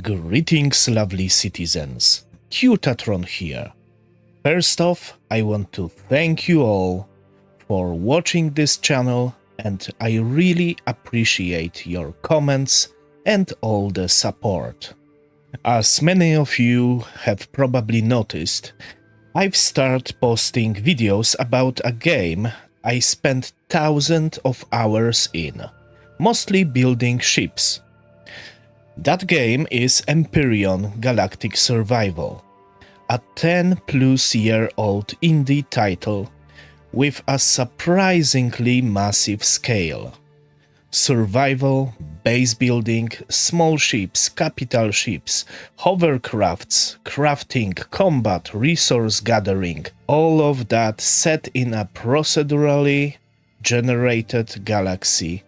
Greetings, lovely citizens. Qutatron here. First off, I want to thank you all for watching this channel, and I really appreciate your comments and all the support. As many of you have probably noticed, I've started posting videos about a game I spent thousands of hours in, mostly building ships. That game is Empyrion Galactic Survival, a 10-plus-year-old indie title with a surprisingly massive scale. Survival, base building, small ships, capital ships, hovercrafts, crafting, combat, resource gathering, all of that set in a procedurally generated galaxy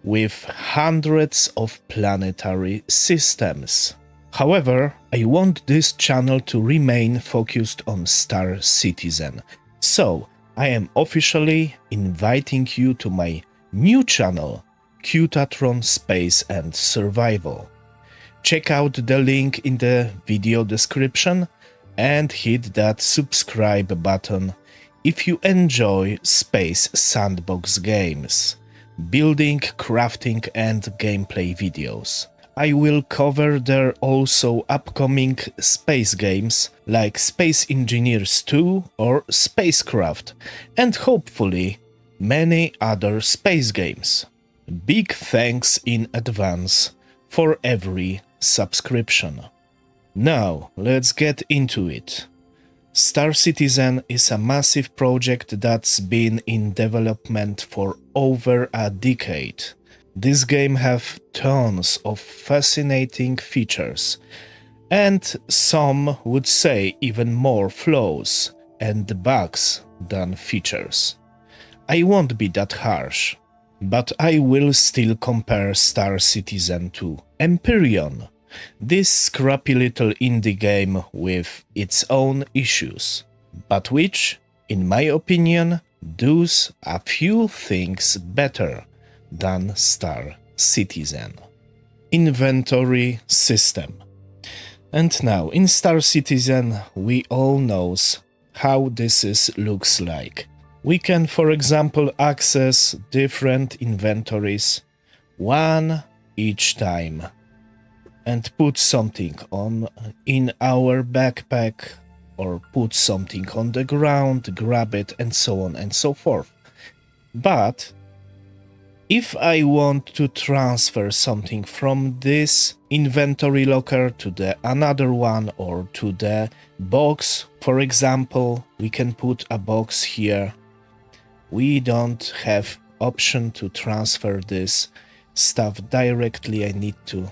with hundreds of planetary systems. However, I want this channel to remain focused on Star Citizen, so I am officially inviting you to my new channel, Qutatron Space and Survival. Check out the link in the video description and hit that subscribe button if you enjoy space sandbox games, building, crafting and gameplay videos. I will cover there also upcoming space games like Space Engineers 2 or Spacecraft, and hopefully many other space games. Big thanks in advance for every subscription. Now let's get into it. Star Citizen is a massive project that's been in development for over a decade. This game has tons of fascinating features, and some would say even more flaws and bugs than features. I won't be that harsh, but I will still compare Star Citizen to Empyrion, this scrappy little indie game with its own issues, but which, in my opinion, does a few things better than Star Citizen. Inventory system. And now, in Star Citizen, we all know how looks like. We can, for example, access different inventories, one each time, and put something in our backpack, or put something on the ground, grab it, and so on and so forth. But if I want to transfer something from this inventory locker to the another one, or to the box, for example, we can put a box here. We don't have option to transfer this stuff directly. I need to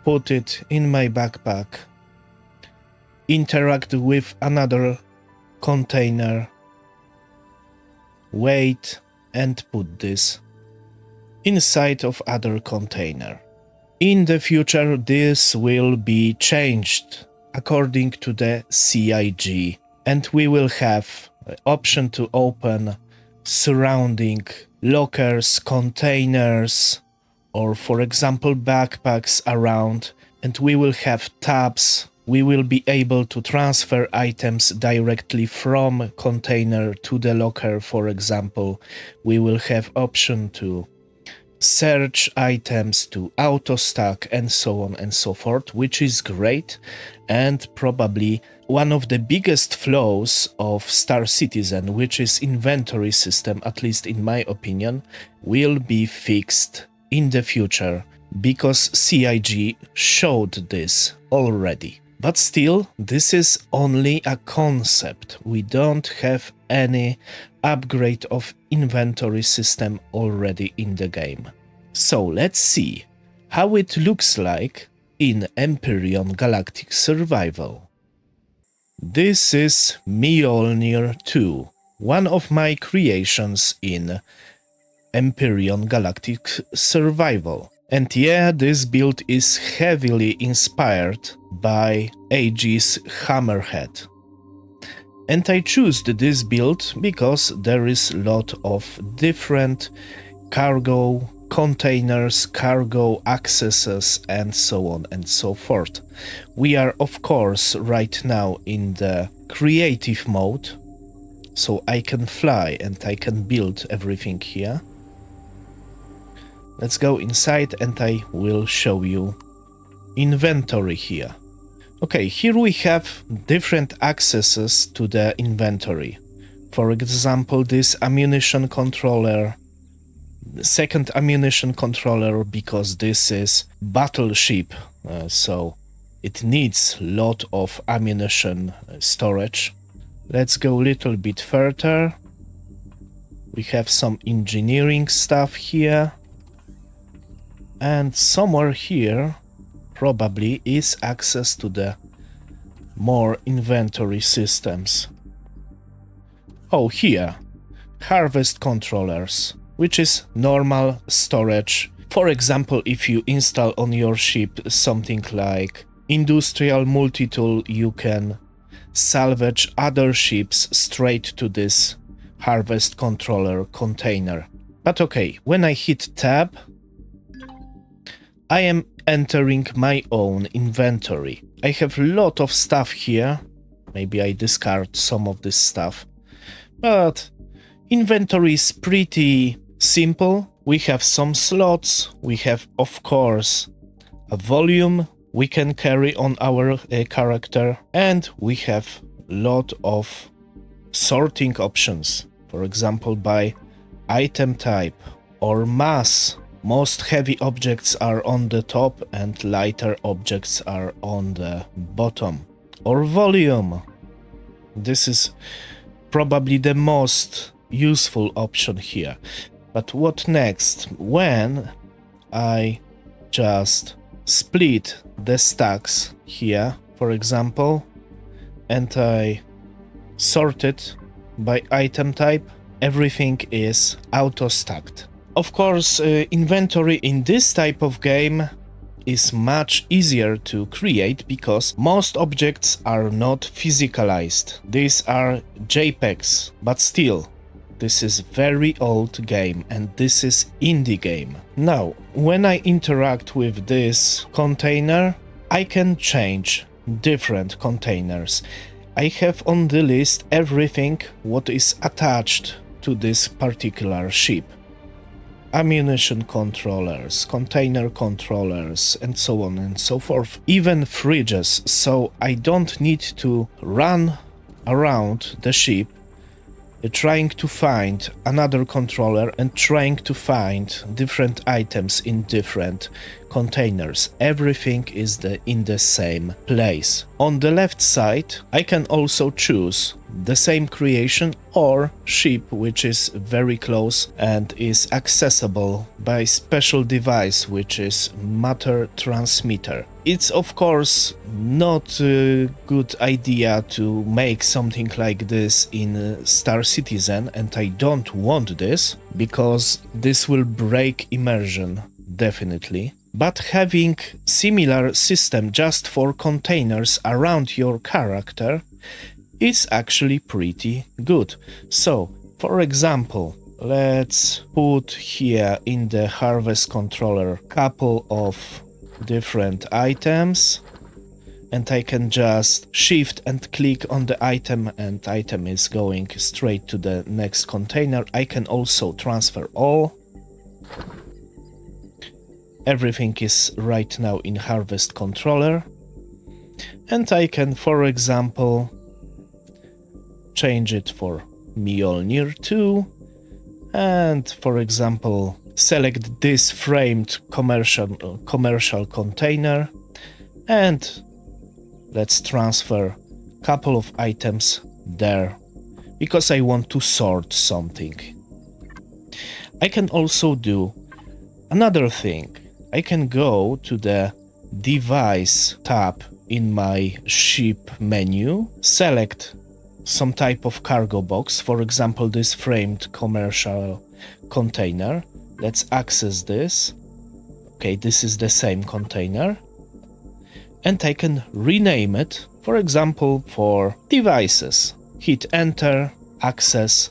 put it in my backpack, interact with another container, wait, and put this inside of other container. In the future, this will be changed according to the CIG, and we will have option to open surrounding lockers, containers, or for example backpacks around, and we will have tabs. We will be able to transfer items directly from container to the locker, for example. We will have option to search items, to auto stack, and so on and so forth, which is great, and probably one of the biggest flaws of Star Citizen, which is inventory system, at least in my opinion, will be fixed in the future, because CIG showed this already. But still, this is only a concept. We don't have any upgrade of inventory system already in the game. So let's see how it looks like in Empyrion Galactic Survival. This is Mjolnir 2, one of my creations in Empyrion Galactic Survival. And yeah, this build is heavily inspired by Aegis Hammerhead. And I chose this build because there is a lot of different cargo containers, cargo accesses, and so on and so forth. We are, of course, right now in the creative mode, so I can fly and I can build everything here. Let's go inside and I will show you inventory here. Okay, here we have different accesses to the inventory. For example, this ammunition controller, the second ammunition controller, because this is battleship, so it needs a lot of ammunition storage. Let's go a little bit further. We have some engineering stuff here. And somewhere here probably is access to the more inventory systems. Oh, here, harvest controllers, which is normal storage. For example, if you install on your ship something like industrial multi-tool, you can salvage other ships straight to this harvest controller container. But okay, when I hit tab, I am entering my own inventory. I have a lot of stuff here. Maybe I discard some of this stuff. But inventory is pretty simple. We have some slots. We have, of course, a volume we can carry on our character. And we have a lot of sorting options. For example, by item type or mass. Most heavy objects are on the top and lighter objects are on the bottom. Or volume. This is probably the most useful option here. But what next? When I just split the stacks here, for example, and I sort it by item type, everything is auto-stacked. Of course, inventory in this type of game is much easier to create because most objects are not physicalized. These are JPEGs, but still, this is very old game and this is indie game. Now, when I interact with this container, I can change different containers. I have on the list everything what is attached to this particular ship. Ammunition controllers, container controllers, and so on and so forth. Even fridges, so I don't need to run around the ship trying to find another controller and trying to find different items in different containers. Everything is in the same place. On the left side, I can also choose the same creation or ship which is very close and is accessible by special device which is matter transmitter. It's of course not a good idea to make something like this in Star Citizen, and I don't want this because this will break immersion, definitely. But having similar system just for containers around your character is actually pretty good. So, for example, let's put here in the harvest controller couple of different items, and I can just shift and click on the item and item is going straight to the next container. I can also transfer all. Everything is right now in harvest controller, and I can, for example, change it for Mjolnir 2, and for example select this framed commercial container, and let's transfer a couple of items there because I want to sort something. I can also do another thing. I can go to the device tab in my ship menu, select some type of cargo box, for example this framed commercial container. Let's access this. Okay, this is the same container. And I can rename it, for example, for devices. Hit enter, access,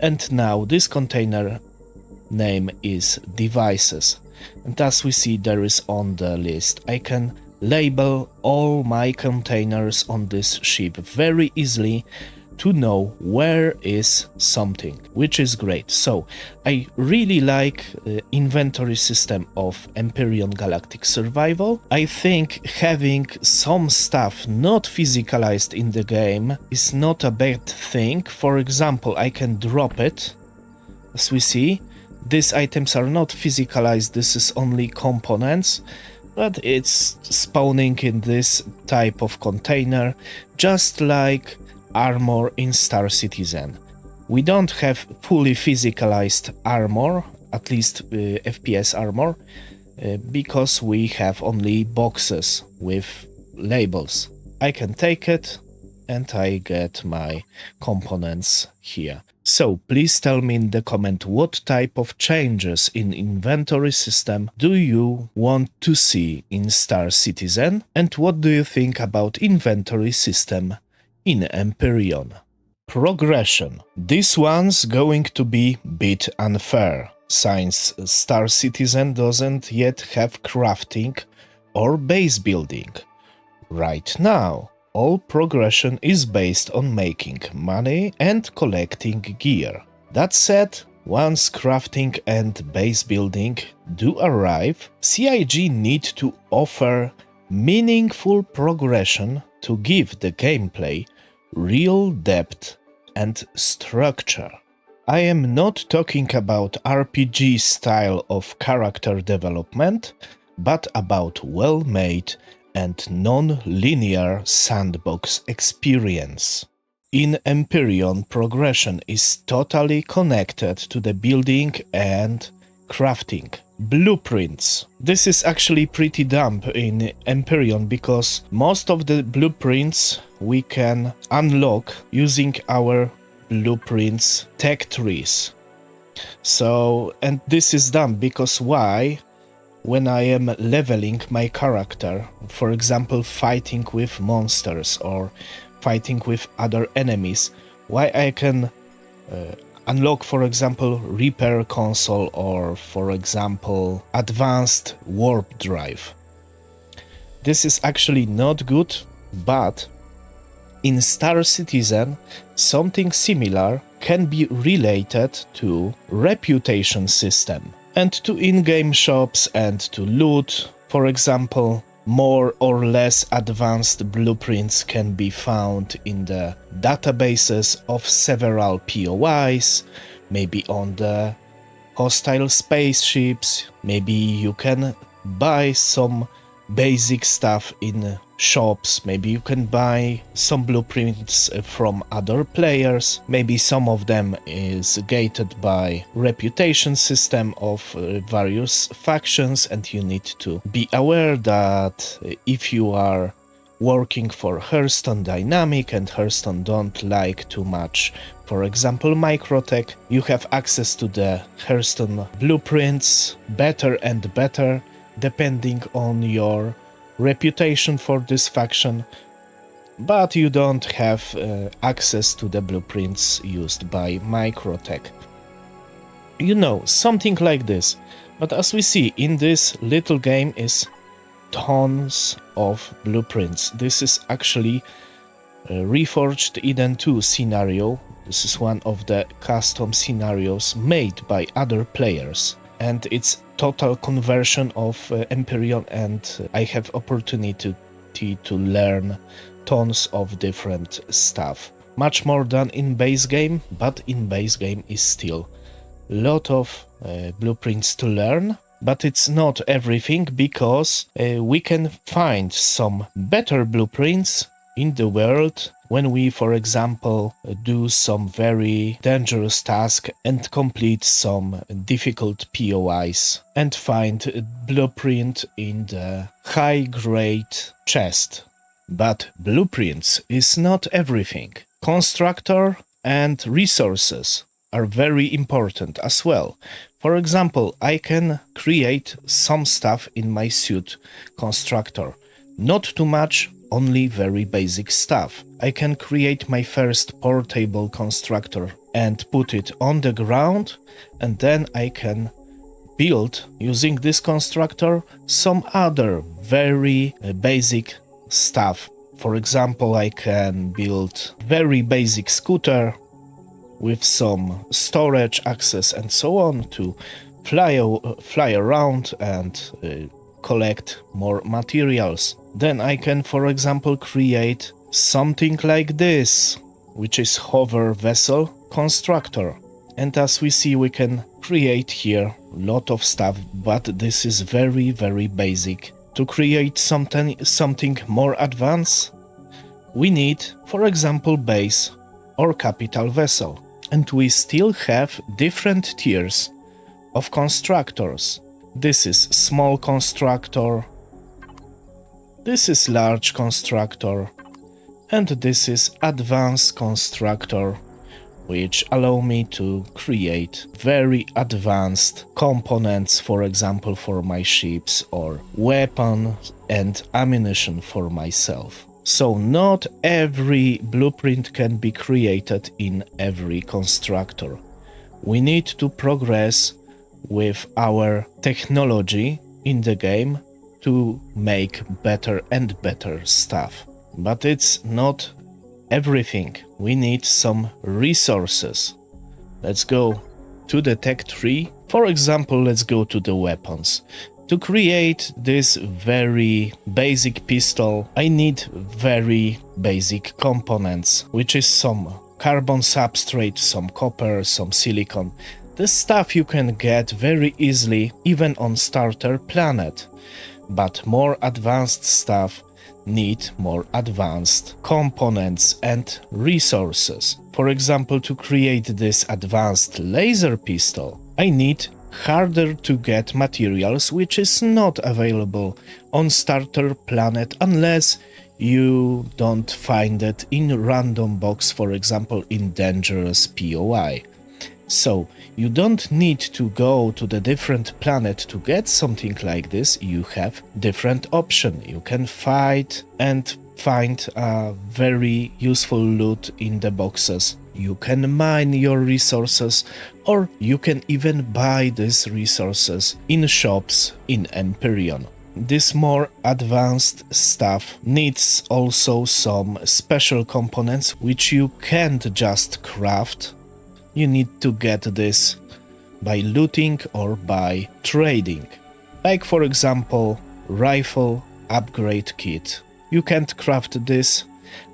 and now this container name is devices. And as we see, there is on the list. I can label all my containers on this ship very easily to know where is something, which is great. So I really like the inventory system of Empyrion Galactic Survival. I think having some stuff not physicalized in the game is not a bad thing. For example, I can drop it. As we see, these items are not physicalized, this is only components, but it's spawning in this type of container, just like armor in Star Citizen. We don't have fully physicalized armor, at least FPS armor, because we have only boxes with labels. I can take it and I get my components here. So please tell me in the comment what type of changes in inventory system do you want to see in Star Citizen, and what do you think about inventory system in Empyrion. Progression. This one's going to be bit unfair, since Star Citizen doesn't yet have crafting or base building. Right now, all progression is based on making money and collecting gear. That said, once crafting and base building do arrive, CIG need to offer meaningful progression to give the gameplay real depth and structure. I am not talking about RPG style of character development, but about well-made and non-linear sandbox experience. In Empyrion, progression is totally connected to the building and crafting. Blueprints. This is actually pretty dumb in Empyrion because most of the blueprints we can unlock using our blueprints tech trees. And this is dumb because why? When I am leveling my character, for example fighting with monsters or fighting with other enemies, why I can unlock, for example, repair console or, for example, advanced warp drive. This is actually not good, but in Star Citizen, something similar can be related to reputation system and to in-game shops and to loot. For example, more or less advanced blueprints can be found in the databases of several POIs, maybe on the hostile spaceships, maybe you can buy some basic stuff in shops, maybe you can buy some blueprints from other players, maybe some of them is gated by reputation system of various factions, and you need to be aware that if you are working for Hearthstone Dynamic and Hearthstone don't like too much, for example, Microtech, you have access to the Hearthstone blueprints better and better depending on your reputation for this faction, but you don't have access to the blueprints used by Microtech. You know, something like this. But as we see, in this little game is tons of blueprints. This is actually a Reforged Eden 2 scenario. This is one of the custom scenarios made by other players, and it's total conversion of Empyrion, and I have opportunity to learn tons of different stuff. Much more than in base game, but in base game is still a lot of blueprints to learn. But it's not everything, because we can find some better blueprints in the world when we, for example, do some very dangerous task and complete some difficult POIs and find a blueprint in the high-grade chest. But blueprints is not everything. Constructor and resources are very important as well. For example, I can create some stuff in my suit Constructor. Not too much, only very basic stuff. I can create my first portable constructor and put it on the ground, and then I can build, using this constructor, some other very basic stuff. For example, I can build very basic scooter with some storage access and so on to fly around and collect more materials. Then I can, for example, create something like this, which is hover vessel constructor. And as we see, we can create here a lot of stuff, but this is very, very basic. To create something more advanced, we need, for example, base or capital vessel. And we still have different tiers of constructors. This is small constructor, this is large constructor, and this is advanced constructor, which allow me to create very advanced components, for example, for my ships, or weapons and ammunition for myself. So not every blueprint can be created in every constructor. We need to progress with our technology in the game to make better and better stuff. But it's not everything. We need some resources. Let's go to the tech tree. For example, let's go to the weapons. To create this very basic pistol, I need very basic components, which is some carbon substrate, some copper, some silicon. This stuff you can get very easily even on starter planet. But more advanced stuff need more advanced components and resources. For example, to create this advanced laser pistol, I need harder to get materials, which is not available on starter planet unless you don't find it in random box, for example in dangerous POI. So you don't need to go to the different planet to get something like this. You have different option. You can fight and find a very useful loot in the boxes. You can mine your resources, or you can even buy these resources in shops in Empyrion. This more advanced stuff needs also some special components which you can't just craft. You need to get this by looting or by trading. Like for example, rifle upgrade kit. You can't craft this.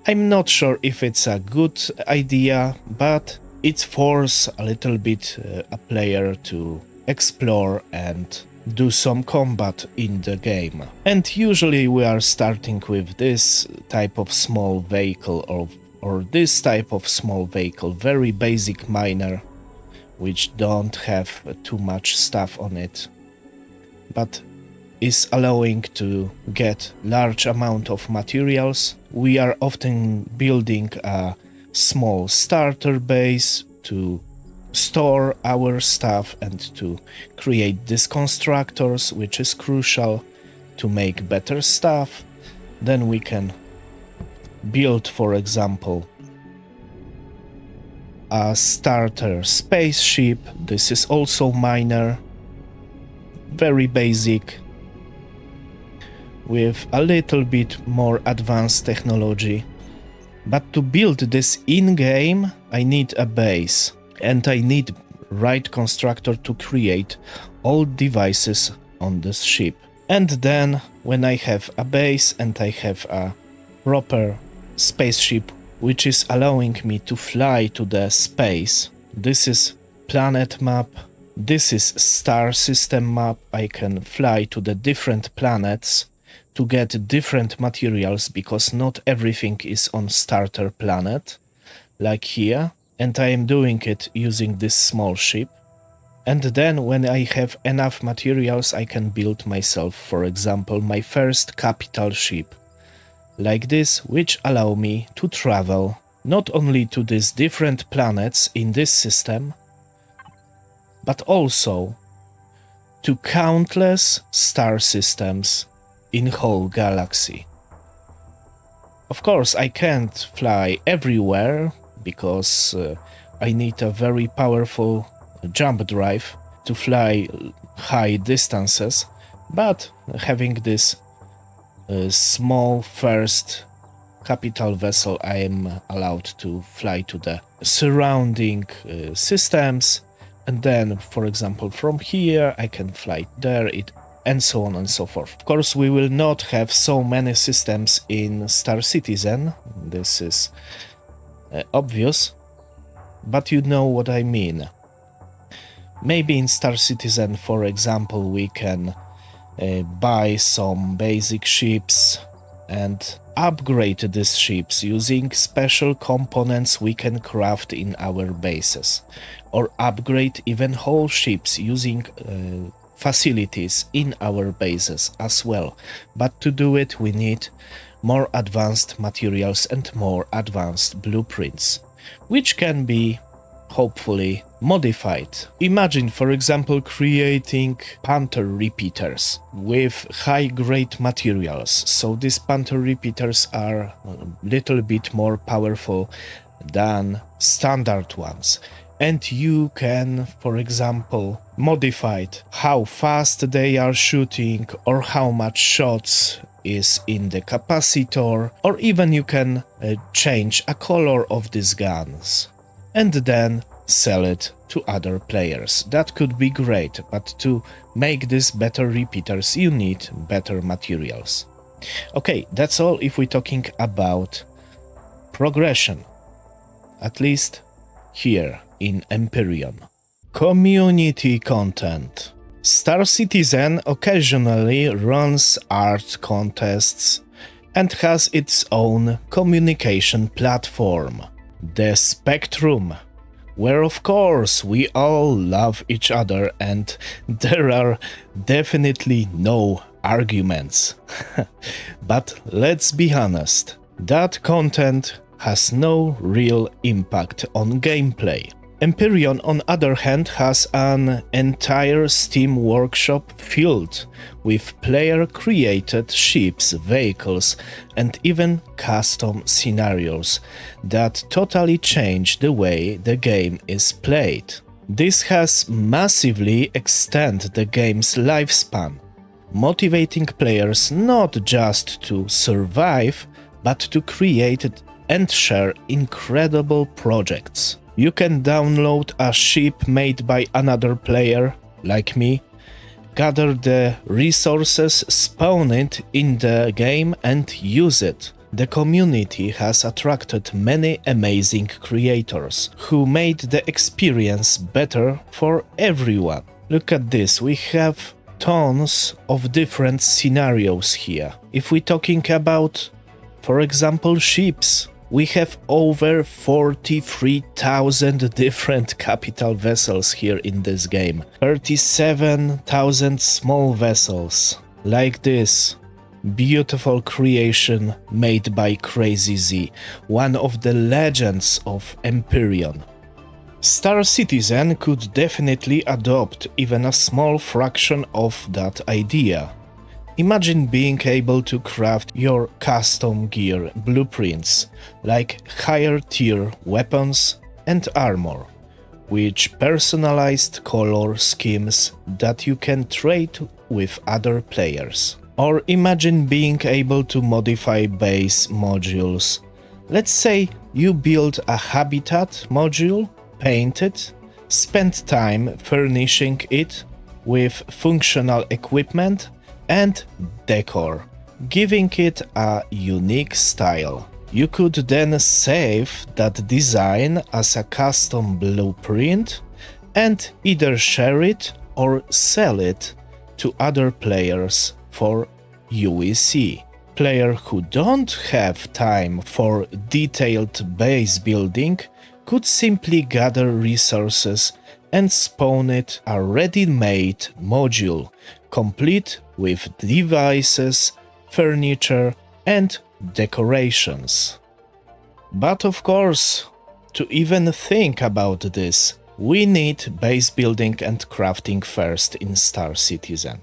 I'm not sure if it's a good idea, but it forces a little bit a player to explore and do some combat in the game. And usually we are starting with this type of small vehicle or this type of small vehicle, very basic miner, which don't have too much stuff on it, but is allowing to get large amount of materials. We are often building a small starter base to store our stuff and to create these constructors, which is crucial to make better stuff. Then we can build, for example, a starter spaceship. This is also minor, very basic, with a little bit more advanced technology. But to build this in-game, I need a base, and I need right constructor to create all devices on this ship. And then, when I have a base and I have a proper spaceship which is allowing me to fly to the space, this is planet map, this is star system map. I can fly to the different planets to get different materials, because not everything is on starter planet, like here, and I am doing it using this small ship. And then when I have enough materials, I can build myself, for example, my first capital ship, like this, which allow me to travel not only to these different planets in this system, but also to countless star systems in whole galaxy. Of course, I can't fly everywhere, because I need a very powerful jump drive to fly high distances, but having this small first capital vessel, I am allowed to fly to the surrounding systems, and then, for example, from here I can fly there, and so on and so forth. Of course, we will not have so many systems in Star Citizen, this is obvious, but you know what I mean. Maybe in Star Citizen, for example, we can buy some basic ships and upgrade these ships using special components we can craft in our bases, or upgrade even whole ships using facilities in our bases as well. But to do it, we need more advanced materials and more advanced blueprints, which can be hopefully modified. Imagine, for example, creating Panther repeaters with high-grade materials. So these Panther repeaters are a little bit more powerful than standard ones. And you can, for example, modify how fast they are shooting, or how much shots is in the capacitor, or even you can change a color of these guns and then sell it to other players. That could be great, but to make these better repeaters you need better materials. Okay, that's all if we're talking about progression, at least here in Empyrion. Community content. Star Citizen occasionally runs art contests and has its own communication platform, the Spectrum, where of course we all love each other and there are definitely no arguments. But let's be honest, that content has no real impact on gameplay. Empyrion, on other hand, has an entire Steam workshop filled with player-created ships, vehicles, and even custom scenarios that totally change the way the game is played. This has massively extended the game's lifespan, motivating players not just to survive, but to create and share incredible projects. You can download a ship made by another player, like me, gather the resources, spawn it in the game and use it. The community has attracted many amazing creators who made the experience better for everyone. Look at this, we have tons of different scenarios here. If we're talking about, for example, ships, we have over 43,000 different capital vessels here in this game. 37,000 small vessels, like this. Beautiful creation made by Crazy Z, one of the legends of Empyrion. Star Citizen could definitely adopt even a small fraction of that idea. Imagine being able to craft your custom gear blueprints, like higher tier weapons and armor, with personalized color schemes that you can trade with other players. Or imagine being able to modify base modules. Let's say you build a habitat module, paint it, spend time furnishing it with functional equipment and decor, giving it a unique style. You could then save that design as a custom blueprint and either share it or sell it to other players for UEC. Players who don't have time for detailed base building could simply gather resources and spawn it a ready-made module, complete with devices, furniture, and decorations. But of course, to even think about this, we need base building and crafting first in Star Citizen.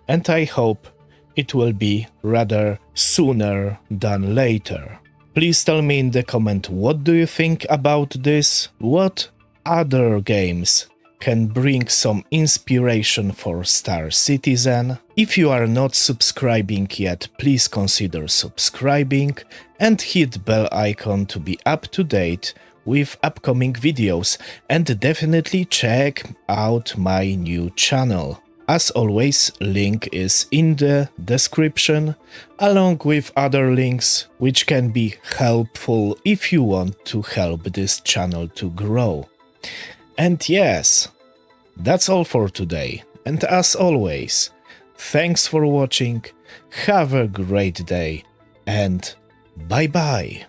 And I hope it will be rather sooner than later. Please tell me in the comment what do you think about this, what other games can bring some inspiration for Star Citizen. If you are not subscribing yet, please consider subscribing and hit bell icon to be up to date with upcoming videos, and definitely check out my new channel. As always, link is in the description, along with other links which can be helpful if you want to help this channel to grow. And yes, that's all for today, and as always, thanks for watching, have a great day, and bye bye!